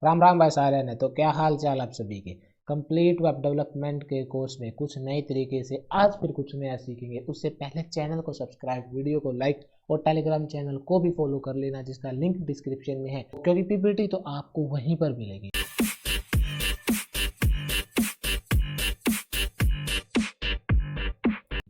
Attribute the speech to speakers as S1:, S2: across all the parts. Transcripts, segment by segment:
S1: राम राम भाई सारे ने। तो क्या हाल चाल आप सभी के। कंप्लीट वेब डेवलपमेंट के कोर्स में कुछ नए तरीके से आज फिर कुछ नया सीखेंगे। उससे पहले चैनल को सब्सक्राइब, वीडियो को लाइक और टेलीग्राम चैनल को भी फॉलो कर लेना, जिसका लिंक डिस्क्रिप्शन में है, क्योंकि पीपीटी तो आपको वहीं पर मिलेगी।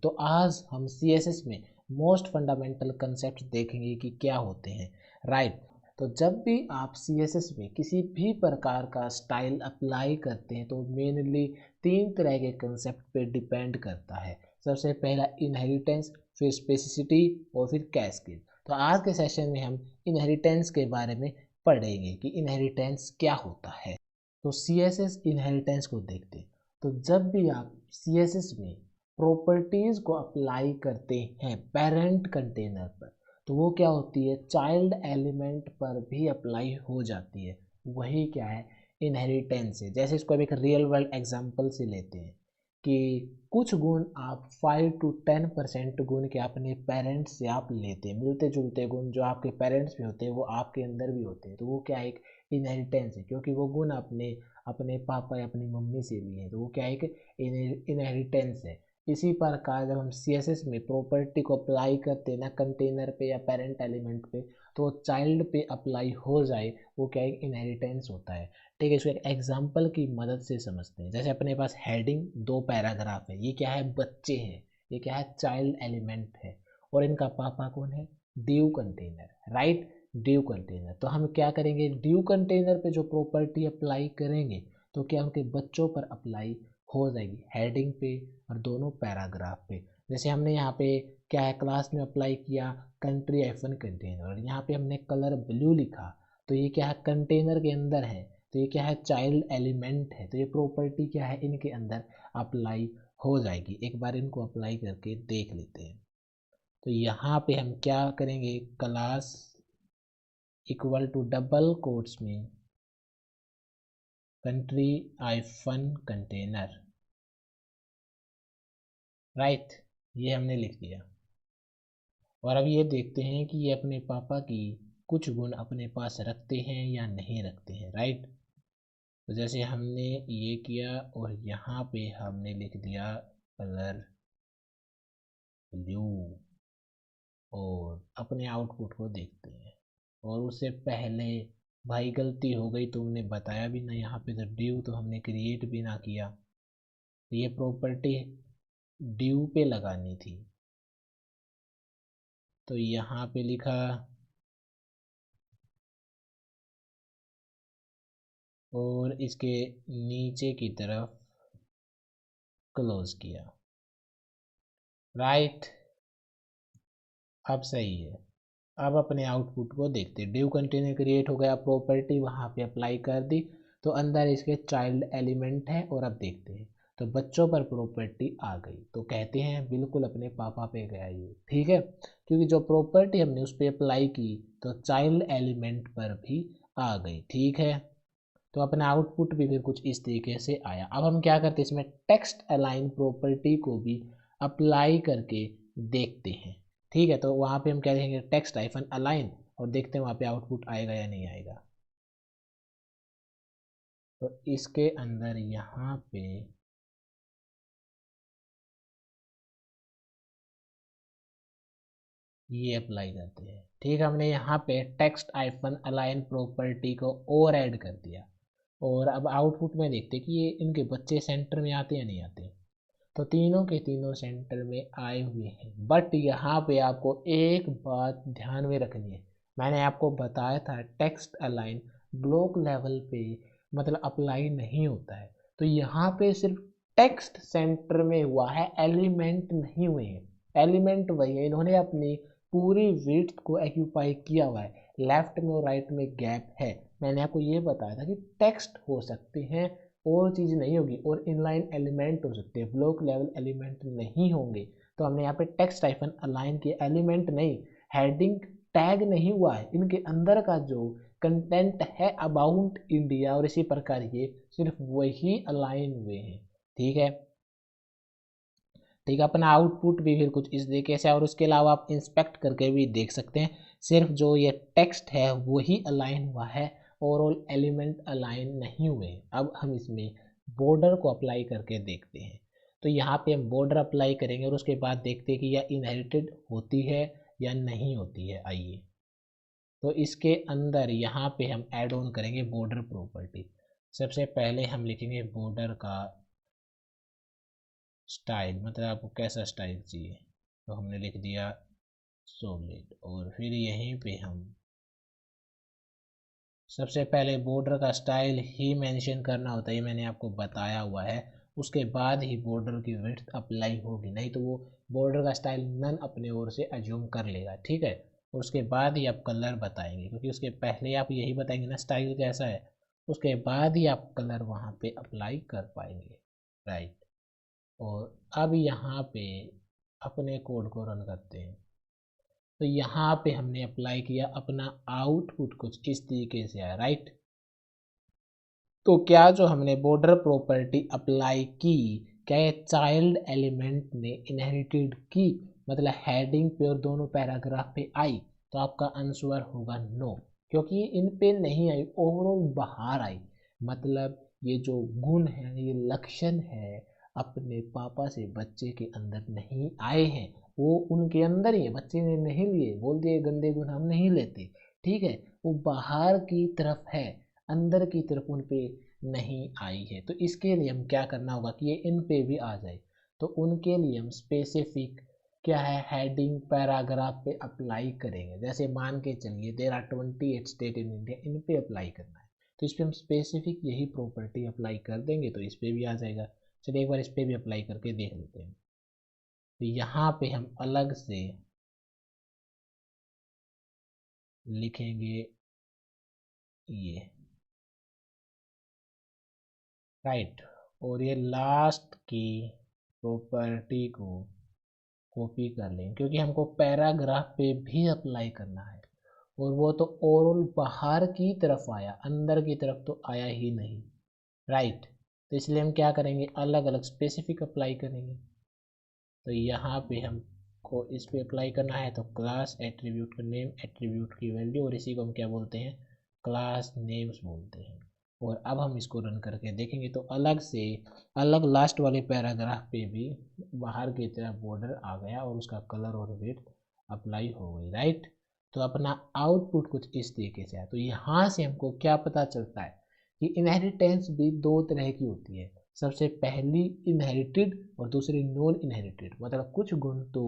S1: तो आज हम CSS में मोस्ट फंडामेंटल कंसेप्ट देखेंगे कि क्या होते हैं, राइट। तो जब भी आप CSS में किसी भी प्रकार का स्टाइल अप्लाई करते हैं तो मेनली 3 तरह के कंसेप्ट पे डिपेंड करता है। सबसे पहला इनहेरिटेंस, फिर स्पेसिसिटी और फिर कैस्केड। तो आज के सेशन में हम इनहेरिटेंस के बारे में पढ़ेंगे कि इनहेरिटेंस क्या होता है। तो CSS इनहेरिटेंस को देखते हैं। तो जब भी आप CSS में प्रॉपर्टीज को अप्लाई करते हैं पेरेंट कंटेनर पर, तो वो क्या होती है, चाइल्ड एलिमेंट पर भी अप्लाई हो जाती है। वही क्या है, इनहेरिटेंस है। जैसे इसको अब एक रियल वर्ल्ड एग्जांपल से लेते हैं कि कुछ गुण आप 5 to 10% गुण के अपने पेरेंट्स से आप लेते हैं, मिलते जुलते गुण जो आपके पेरेंट्स में होते हैं वो आपके अंदर भी होते हैं। तो वो क्या है, एक इनहेरिटेंस है, क्योंकि वो गुण अपने अपने पापा या अपनी मम्मी से लिए हैं। तो वो क्या है, एक इनहेरिटेंस है। इसी प्रकार जब हम CSS में प्रॉपर्टी को अप्लाई करते हैं ना कंटेनर पे या पेरेंट एलिमेंट पे, तो चाइल्ड पे अप्लाई हो जाए, वो क्या एक इनहेरिटेंस होता है। ठीक है, इसको एक एग्जांपल की मदद से समझते हैं। जैसे अपने पास हेडिंग 2 पैराग्राफ है, ये क्या है, बच्चे हैं, ये क्या है, चाइल्ड एलिमेंट है। और इनका पापा कौन है, due container, right, due container. तो हम क्या करेंगे, ड्यू कंटेनर पे जो प्रॉपर्टी अप्लाई करेंगे तो क्या उनके बच्चों पर अप्लाई हो जाएगी, हेडिंग पे और दोनों पैराग्राफ पे। जैसे हमने यहाँ पे क्या है, क्लास में अप्लाई किया कंट्री आइफन कंटेनर, और यहाँ पे हमने कलर ब्लू लिखा, तो ये क्या है, कंटेनर के अंदर है, तो ये क्या है, चाइल्ड एलिमेंट है। तो ये प्रॉपर्टी क्या है, इनके अंदर अप्लाई हो जाएगी। एक बार इनको अप्लाई करके देख लेते हैं। तो यहाँ पे हम क्या करेंगे, class equal to double quotes में कंट्री आइफन कंटेनर, राइट, ये हमने लिख दिया। और अब ये देखते हैं कि ये अपने पापा की कुछ गुण अपने पास रखते हैं या नहीं रखते हैं, राइट। तो जैसे हमने ये किया और यहाँ पे हमने लिख दिया कलर ब्लू, और अपने आउटपुट को देखते हैं। और उससे पहले भाई गलती हो गई, तुमने बताया भी ना, यहाँ पे तो ड्यू तो हमने क्रिएट भी ना किया, तो ये प्रॉपर्टी ड्यू पे लगानी थी। तो यहाँ पे लिखा और इसके नीचे की तरफ क्लोज किया, राइट। अब सही है। अब अपने आउटपुट को देखते, ड्यू कंटेनर क्रिएट हो गया, प्रॉपर्टी वहाँ पे अप्लाई कर दी, तो अंदर इसके चाइल्ड एलिमेंट है। और अब देखते हैं, तो बच्चों पर प्रॉपर्टी आ गई, तो कहते हैं बिल्कुल अपने पापा पे गया ये, ठीक है, क्योंकि जो प्रॉपर्टी हमने उस पर अप्लाई की तो चाइल्ड एलिमेंट पर भी आ गई, ठीक है। तो अपना आउटपुट भी फिर कुछ इस तरीके से आया। अब हम क्या करते हैं, इसमें टेक्स्ट अलाइन प्रॉपर्टी को भी अप्लाई करके देखते हैं, ठीक है। तो वहाँ पे हम क्या देखेंगे, टेक्स्ट आइफन अलाइन, और देखते हैं वहाँ पे आउटपुट आएगा या नहीं आएगा। तो इसके अंदर यहाँ पे ये अप्लाई करते हैं, ठीक है। हमने यहाँ पे टेक्स्ट आइफन अलाइन प्रॉपर्टी को और ऐड कर दिया, और अब आउटपुट में देखते हैं कि ये इनके बच्चे सेंटर में आते या नहीं आते। तो तीनों के तीनों सेंटर में आए हुए हैं, बट यहाँ पे आपको एक बात ध्यान में रखनी है। मैंने आपको बताया था टेक्स्ट अलाइन ब्लॉक लेवल पे मतलब अप्लाई नहीं होता है। तो यहाँ पे सिर्फ टेक्स्ट सेंटर में हुआ है, एलिमेंट नहीं हुए हैं। एलिमेंट वही है, इन्होंने अपनी पूरी विड्थ को एक्यूपाई किया हुआ है, लेफ्ट में और राइट में गैप है। मैंने आपको ये बताया था कि टेक्स्ट हो सकते हैं और चीज़ नहीं होगी, और इनलाइन एलिमेंट हो सकते हैं, ब्लॉक लेवल एलिमेंट नहीं होंगे। तो हमने यहाँ पे टेक्स्ट आइफन अलाइन के एलिमेंट नहीं, हेडिंग टैग नहीं हुआ है, इनके अंदर का जो कंटेंट है अबाउट इंडिया और इसी प्रकार ये सिर्फ वही अलाइन हुए हैं, ठीक है। ठीक है, अपना आउटपुट भी फिर कुछ इस तरीके से, और उसके अलावा आप इंस्पेक्ट करके भी देख सकते हैं, सिर्फ जो ये टेक्स्ट है वही अलाइन हुआ है, ओवरऑल एलिमेंट अलाइन नहीं हुए। अब हम इसमें बॉर्डर को अप्लाई करके देखते हैं। तो यहाँ पे हम बॉर्डर अप्लाई करेंगे और उसके बाद देखते हैं कि यह इनहेरिटेड होती है या नहीं होती है। आइए, तो इसके अंदर यहाँ पे हम ऐड ऑन करेंगे बॉर्डर प्रॉपर्टी। सबसे पहले हम लिखेंगे बॉर्डर का स्टाइल, मतलब आपको कैसा स्टाइल चाहिए, तो हमने लिख दिया सॉलिड। और फिर यहीं पे हम सबसे पहले बॉर्डर का स्टाइल ही मेंशन करना होता है, ये मैंने आपको बताया हुआ है। उसके बाद ही बॉर्डर की विड्थ अप्लाई होगी, नहीं तो वो बॉर्डर का स्टाइल नन अपने ओर से अज्यूम कर लेगा, ठीक है। और उसके बाद ही आप कलर बताएंगे, क्योंकि उसके पहले आप यही बताएंगे ना स्टाइल कैसा है, उसके बाद ही आप कलर वहाँ पे अप्लाई कर पाएंगे, राइट। और अब यहाँ पे अपने कोड को रन करते हैं। तो यहाँ पे हमने अप्लाई किया, अपना आउटपुट कुछ इस तरीके से आया, राइट। तो क्या जो हमने बॉर्डर प्रॉपर्टी अप्लाई की, क्या ये चाइल्ड एलिमेंट ने इनहेरिटेड की, मतलब हेडिंग पे और दोनों पैराग्राफ पे आई? तो आपका आंसर होगा नो, क्योंकि ये इन पे नहीं आई, ओवरऑल बाहर आई। मतलब ये जो गुण है, ये लक्षण है, अपने पापा से बच्चे के अंदर नहीं आए हैं, वो उनके अंदर ही है, बच्चे ने नहीं लिए, बोल दिए गंदे गुण हम नहीं लेते, ठीक है। वो बाहर की तरफ है, अंदर की तरफ उन पे नहीं आई है। तो इसके लिए हम क्या करना होगा कि ये इन पे भी आ जाए। तो उनके लिए हम स्पेसिफिक क्या है, हेडिंग पैराग्राफ पे अप्लाई करेंगे। जैसे मान के चलिए there are 28 state in India, इन पे अप्लाई करना है, तो इस पे हम स्पेसिफिक यही प्रॉपर्टी अप्लाई कर देंगे, तो इस पे भी आ जाएगा। चलिए एक बार इस पे भी अप्लाई करके देख लेते हैं। तो यहाँ पे हम अलग से लिखेंगे ये, राइट। और ये लास्ट की प्रॉपर्टी को कॉपी कर लें, क्योंकि हमको पैराग्राफ पे भी अप्लाई करना है, और वो तो ओवरऑल बाहर की तरफ आया, अंदर की तरफ तो आया ही नहीं, राइट। तो इसलिए हम क्या करेंगे, अलग अलग स्पेसिफिक अप्लाई करेंगे। तो यहाँ पे हमको इस पे अप्लाई करना है, तो क्लास एट्रीब्यूट का नेम, एट्रीब्यूट की वैल्यू, और इसी को हम क्या बोलते हैं, क्लास नेम्स बोलते हैं। और अब हम इसको रन करके देखेंगे, तो अलग से अलग लास्ट वाले पैराग्राफ पे भी बाहर की तरफ बॉर्डर आ गया और उसका कलर और विड्थ अप्लाई हो गई, राइट। तो अपना आउटपुट कुछ इस तरीके से है। तो यहाँ से हमको क्या पता चलता है कि इनहेरिटेंस भी दो तरह की होती है। सबसे पहली इनहेरिटेड और दूसरी नॉन इनहेरिटेड, मतलब कुछ गुण तो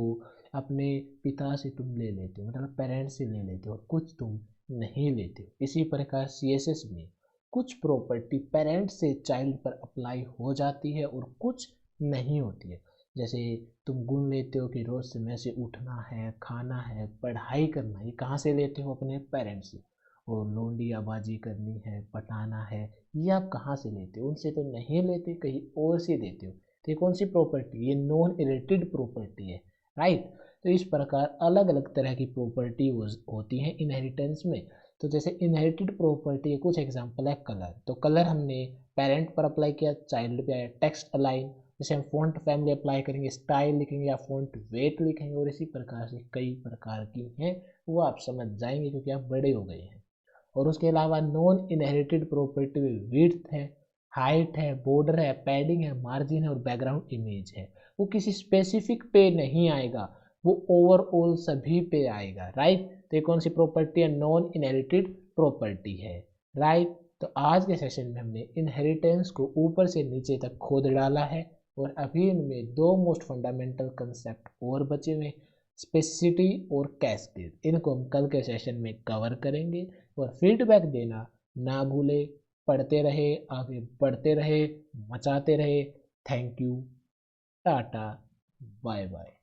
S1: अपने पिता से तुम ले लेते हो, मतलब पेरेंट्स से ले लेते हो, कुछ तुम नहीं लेते हो। इसी प्रकार सीएसएस में कुछ प्रॉपर्टी पेरेंट्स से चाइल्ड पर अप्लाई हो जाती है और कुछ नहीं होती है। जैसे तुम गुण लेते हो कि रोज समय से उठना है, खाना है, पढ़ाई करना है, ये कहाँ से लेते हो, अपने पेरेंट्स से। और लोंडियाबाजी करनी है, पटाना है, ये आप कहाँ से लेते हो, उनसे तो नहीं लेते, कहीं और से देते हो। तो ये कौन सी प्रॉपर्टी, ये नॉन इनहेरिटेड प्रॉपर्टी है, राइट। तो इस प्रकार अलग अलग तरह की प्रॉपर्टी होती हैं इनहेरिटेंस में। तो जैसे इनहेरिटेड प्रॉपर्टी के कुछ एग्जांपल है कलर। तो कलर हमने पेरेंट पर अप्लाई किया, चाइल्ड पे आया। टेक्स्ट अलाइन, जैसे हम फॉन्ट फैमिली अप्लाई करेंगे, स्टाइल लिखेंगे या फॉन्ट वेट लिखेंगे, और इसी प्रकार से कई प्रकार की हैं, वो आप समझ जाएंगे क्योंकि आप बड़े हो गए हैं। और उसके अलावा नॉन इनहेरिटेड प्रॉपर्टी में विड्थ है, हाइट है, बॉर्डर है, पैडिंग है, मार्जिन है और बैकग्राउंड इमेज है। वो किसी स्पेसिफिक पे नहीं आएगा, वो ओवरऑल सभी पे आएगा, राइट। तो ये कौन सी प्रॉपर्टी है, नॉन इनहेरिटेड प्रॉपर्टी है, राइट। तो आज के सेशन में हमने इनहेरिटेंस को ऊपर से नीचे तक खोद डाला है, और अभी इनमें दो मोस्ट फंडामेंटल कंसेप्ट और बचे हुए, स्पेसिसिटी और कैस्केड। इनको हम कल के सेशन में कवर करेंगे। और फीडबैक देना ना भूले। पढ़ते रहे, आगे बढ़ते रहे, मचाते रहे। Thank you, tata, bye bye.